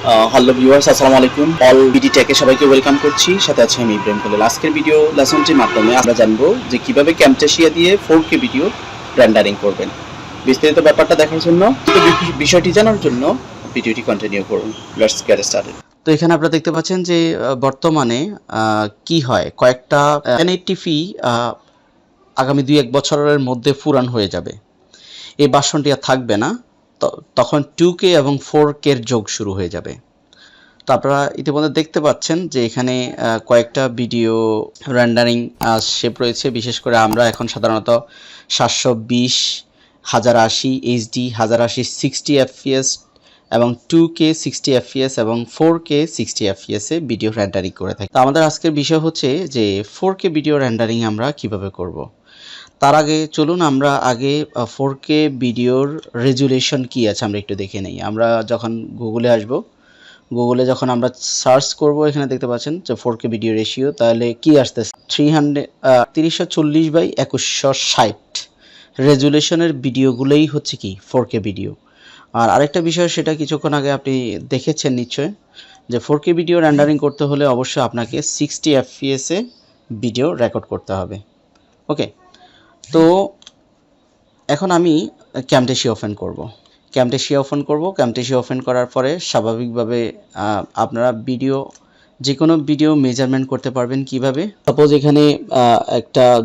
Hello viewers, আসসালামু আলাইকুম। All BD টেকে সবাইকে ওয়েলকাম করছি। সাথে আছে আমি ইব্রাহিম খলিল। আজকের ভিডিও লেসনটির মাধ্যমে আমরা জানবো যে কিভাবে ক্যামটাসিয়া দিয়ে 4K ভিডিও রেন্ডারিং করবেন। বিস্তারিত ব্যাপারটা দেখার জন্য, বিষয়টি জানার জন্য ভিডিওটি কন্টিনিউ করুন। Let's get started. তো এখানে আপনারা দেখতে পাচ্ছেন যে বর্তমানে কি হয়, কয়েকটা 1080p আগামী 2-1 বছরের মধ্যে ফুরান হয়ে যাবে। এই ভার্সনটি আর থাকবে না, তখন 2K এবং 4K এর যোগ শুরু হয়ে যাবে। তো আপনারা ইতিমধ্যে দেখতে পাচ্ছেন যে এখানে কয়েকটা ভিডিও রেন্ডারিং শেপ রয়েছে। বিশেষ করে আমরা এখন সাধারণত 720 1080 এইচডি 1080 60 fps এবং 2K 60 fps এবং 4K 60 fps এ ভিডিও রেন্ডারিং করে থাকি। তো আমাদের আজকের বিষয় হচ্ছে যে 4K ভিডিও রেন্ডারিং আমরা কিভাবে করব। তার আগে চলুন আমরা আগে 4K ভিডিওর রেজুলেশন কি আছে আমরা একটু দেখে নেই। আমরা যখন গুগলে আসব, গুগলে যখন আমরা সার্চ করব, এখানে দেখতে পাচ্ছেন যে 4K ভিডিও রেশিও, তাহলে কি আসতেছে 3060x2160 রেজুলেশনের ভিডিওগুলোই হচ্ছে কি 4K ভিডিও। আর আরেকটা বিষয়, সেটা কিছুক্ষণ আগে আপনি দেখেছেন নিশ্চয়, যে 4K ভিডিও রেন্ডারিং করতে হলে অবশ্যই আপনাকে 60 fps এ ভিডিও রেকর্ড করতে হবে। ওকে, তো এখন আমি ক্যামটাসিয়া ওপেন করার পরে স্বাভাবিকভাবে আপনারা যে কোনো ভিডিও মেজারমেন্ট করতে পারবেন কিভাবে। সাপোজ এখানে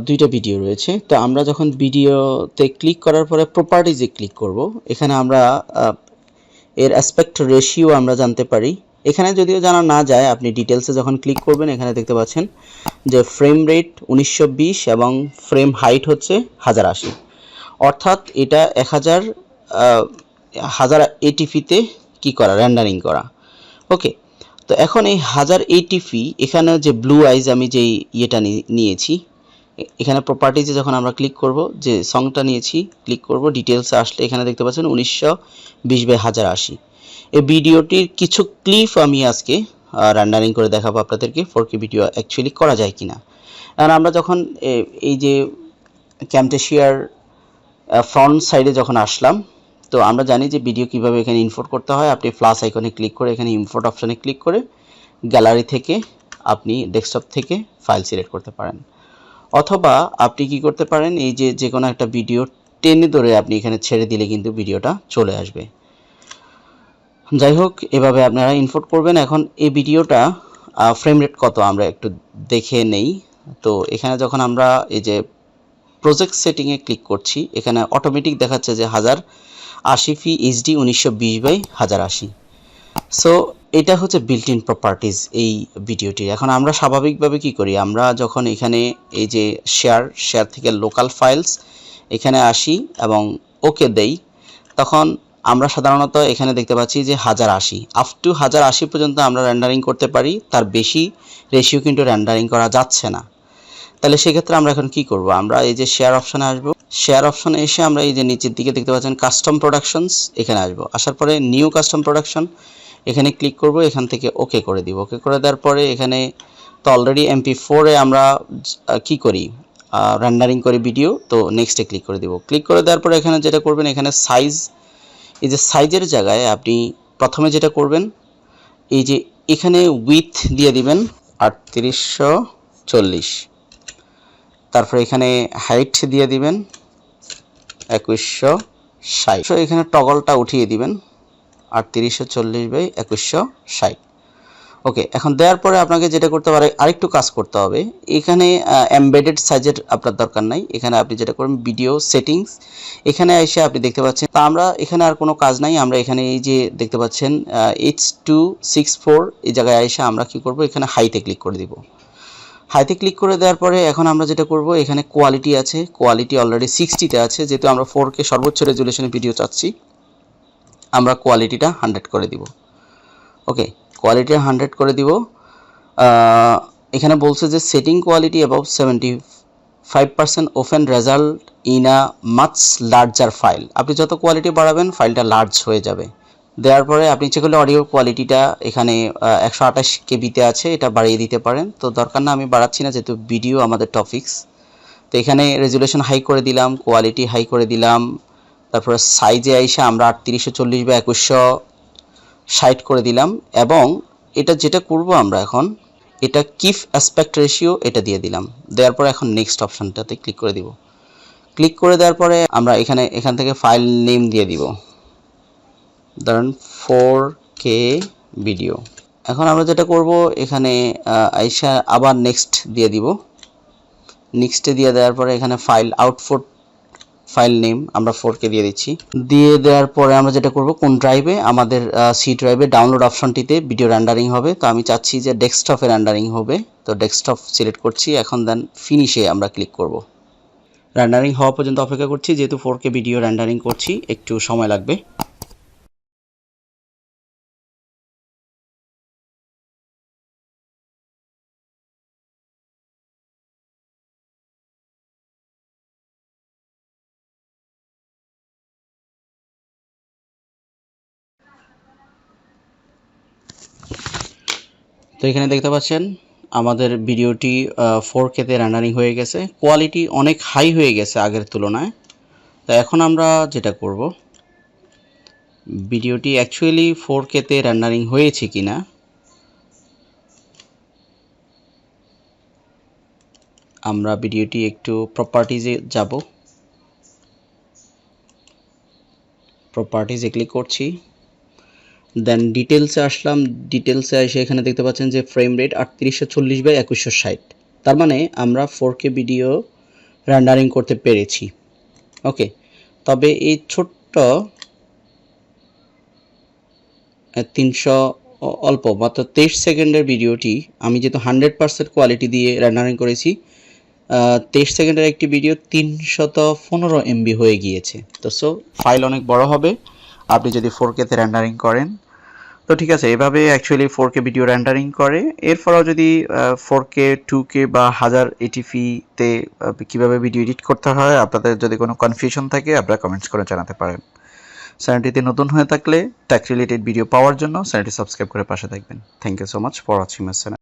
দুইটা ভিডিও রয়েছে, তো আমরা যখন ভিডিওতে ক্লিক করার পরে প্রপার্টিজে ক্লিক করব, এখানে আমরা এর অ্যাসপেক্ট রেশিও আমরা জানতে পারি। এখানে যদিও জানা না যায়, আপনি ডিটেলসে যখন ক্লিক করবেন এখানে দেখতে পাচ্ছেন যে ফ্রেম রেট 1920 এবং ফ্রেম হাইট হচ্ছে 1080, অর্থাৎ এটা 1080p-তে কি করা, রেন্ডারিং করা। ওকে, তো এখন এই 1080p, এখানে যে ব্লু আইজ আমি যেই ইয়েটা নিয়েছি, এখানে প্রপার্টিজে যখন আমরা ক্লিক করব, যে সংটা নিয়েছি ক্লিক করব, ডিটেলসে আসলে এখানে দেখতে পাচ্ছেন 1920x1080। এই ভিডিওটির কিছু ক্লিপ আমি আজকে রেন্ডারিং করে দেখাবো আপনাদেরকে 4K ভিডিও অ্যাকচুয়ালি করা যায় কিনা। আর আমরা যখন এই যে ক্যামটাসিয়ার ফ্রন্ট সাইডে যখন আসলাম, তো আমরা জানি যে ভিডিও কিভাবে এখানে ইম্পোর্ট করতে হয়। আপনি প্লাস আইকনে ক্লিক করে এখানে ইম্পোর্ট অপশানে ক্লিক করে গ্যালারি থেকে আপনি ডেস্কটপ থেকে ফাইল সিলেক্ট করতে পারেন, অথবা আপনি কি করতে পারেন, এই যে কোনো একটা ভিডিও টেনে ধরে আপনি এখানে ছেড়ে দিলে কিন্তু ভিডিওটা চলে আসবে। যাই হোক, এভাবে আপনারা ইম্পোর্ট করবেন। এখন এই ভিডিওটা ফ্রেম রেট কত আমরা একটু দেখে নেই। তো এখানে যখন আমরা এই যে প্রজেক্ট সেটিংয়ে ক্লিক করছি, এখানে অটোমেটিক দেখাচ্ছে যে 1080p এইচডি 1920x1080। সো এটা হচ্ছে বিল্ট ইন প্রপার্টিজ এই ভিডিওটি। এখন আমরা স্বাভাবিকভাবে কি করি, আমরা যখন এখানে এই যে শেয়ার থেকে লোকাল ফাইলস এখানে আসি এবং ওকে দেই, তখন আমরা সাধারণত এখানে দেখতে পাচ্ছি যে 1080 আপ টু 1080 পর্যন্ত আমরা রেন্ডারিং করতে পারি, তার বেশি রেশিও কিন্তু রেন্ডারিং করা যাচ্ছে না। তাহলে সেক্ষেত্রে আমরা এখন কি করব, আমরা এই যে শেয়ার অপশানে আসব, শেয়ার অপশানে এসে আমরা এই যে নিচের দিকে দেখতে পাচ্ছেন কাস্টম প্রোডাকশনস, এখানে আসব। আসার পরে নিউ কাস্টম প্রোডাকশন এখানে ক্লিক করব, এখান থেকে ওকে করে দিব। ওকে করে দেওয়ার পরে এখানে তো অলরেডি MP4-এ আমরা কি করি, রেন্ডারিং করি ভিডিও, তো নেক্সটে ক্লিক করে দিব। ক্লিক করে দেওয়ার পরে এখানে যেটা করবেন, এখানে সাইজ, এই যে সাইজের জায়গায় আপনি প্রথমে যেটা করবেন, এই যে এখানে উইথ দিয়ে দিবেন 3840, তারপরে এখানে হাইট দিয়ে দিবেন 2160, এখানে টগলটা উঠিয়ে দিবেন 3840x2160। ওকে, এখন দেওয়ার পরে আপনাকে যেটা করতে পারে, আরেকটু কাজ করতে হবে। এখানে এমবেডেড সাইজের আপনার দরকার নাই। এখানে আপনি যেটা করবেন, ভিডিও সেটিংস, এখানে এসে আপনি দেখতে পাচ্ছেন, তা আমরা এখানে আর কোনো কাজ নাই। আমরা এখানে এই যে দেখতে পাচ্ছেন H264, এই জায়গায় এসে আমরা কি করব, এখানে হাইতে ক্লিক করে দিব। হাইতে ক্লিক করে দেওয়ার পরে এখন আমরা যেটা করব, এখানে কোয়ালিটি আছে, কোয়ালিটি অলরেডি 60-তে আছে। যেহেতু আমরা 4K সর্বোচ্চ রেজুলেশনে ভিডিও চাচ্ছি, আমরা কোয়ালিটিটা 100 করে দিব। ওকে, কোয়ালিটি 100 করে দিব। এখানে বলছে যে setting quality above 75% open result in a much larger file. আপনি যত কোয়ালিটি বাড়াবেন ফাইলটা লার্জ হয়ে যাবে। দেওয়ার পরে আপনি ইচ্ছে করলে অডিও কোয়ালিটিটা এখানে 128 KB-তে আছে, এটা বাড়িয়ে দিতে পারেন। তো দরকার না, আমি বাড়াচ্ছি না, যেহেতু ভিডিও আমাদের টপিক্স। তো এখানে রেজুলেশন হাই করে দিলাম, কোয়ালিটি হাই করে দিলাম, তারপরে সাইজে আইসা আমরা 3840x2160 60 করে দিলাম এবং এটা যেটা করব আমরা এখন এটা কিপ অ্যাসপেক্ট রেশিও এটা দিয়ে দিলাম। দেওয়ার পরে এখন নেক্সট অপশনটাতে ক্লিক করে দিব। ক্লিক করে দেওয়ার পরে আমরা এখান থেকে ফাইল নেম দিয়ে দিব, ধরুন 4K ভিডিও। এখন আমরা যেটা করব এখানে আইসা আবার নেক্সট দিয়ে দিব। নেক্সটে দিয়ে দেওয়ার পরে এখানে ফাইল আউটপুট ফাইল নেম আমরা 4K দিয়ে দিচ্ছি। দিয়ে দেওয়ার পরে আমরা যেটা করব কোন ড্রাইভে, আমাদের সি ড্রাইভে ডাউনলোড অপশনটিতে ভিডিও রেন্ডারিং হবে। তো আমি চাচ্ছি যে ডেস্কটপে রেন্ডারিং হবে, তো ডেস্কটপ সিলেক্ট করছি। এখন দেন ফিনিশে আমরা ক্লিক করব। রেন্ডারিং হওয়া পর্যন্ত অপেক্ষা করছি, যেহেতু 4K ভিডিও রেন্ডারিং করছি একটু সময় লাগবে। তো এখানে দেখতে পাচ্ছেন আমাদের ভিডিওটি 4K তে রেন্ডারিং হয়ে গেছে, কোয়ালিটি অনেক হাই হয়ে গেছে আগের তুলনায়। তো এখন আমরা যেটা করব, ভিডিওটি অ্যাকচুয়ালি 4K তে রেন্ডারিং হয়েছে কিনা আমরা ভিডিওটি একটু প্রপার্টিজে যাব। প্রপার্টিজে ক্লিক করছি, দেন ডিটেলসে আসলাম। ডিটেলসে এসে এখানে দেখতে পাচ্ছেন যে ফ্রেম রেট 3840/2160, তার মানে আমরা 4K ভিডিও রেন্ডারিং করতে পেরেছি। ওকে, তবে এই ছোট্ট 300 অল্প মাত্র 23 সেকেন্ডের ভিডিওটি আমি যেহেতু 100% কোয়ালিটি দিয়ে রেন্ডারিং করেছি, 23 সেকেন্ডের একটি ভিডিও 315 MB হয়ে গিয়েছে। তো সো ফাইল অনেক বড় হবে আপনি যদি 4K তে রেন্ডারিং করেন। তো ঠিক আছে, এভাবে অ্যাকচুয়ালি 4K ভিডিও রেন্ডারিং করে। এরপরেও যদি 4K 2K বা 1080p তে কীভাবে ভিডিও এডিট করতে হয় আপনাদের যদি কোনো কনফিউশন থাকে আপনারা কমেন্টস করে জানাতে পারেন। চ্যানেলটিতে নতুন হয়ে থাকলে টেক রিলেটেড ভিডিও পাওয়ার জন্য চ্যানেলটি সাবস্ক্রাইব করে পাশে থাকবেন। Thank you so much for watching my channel.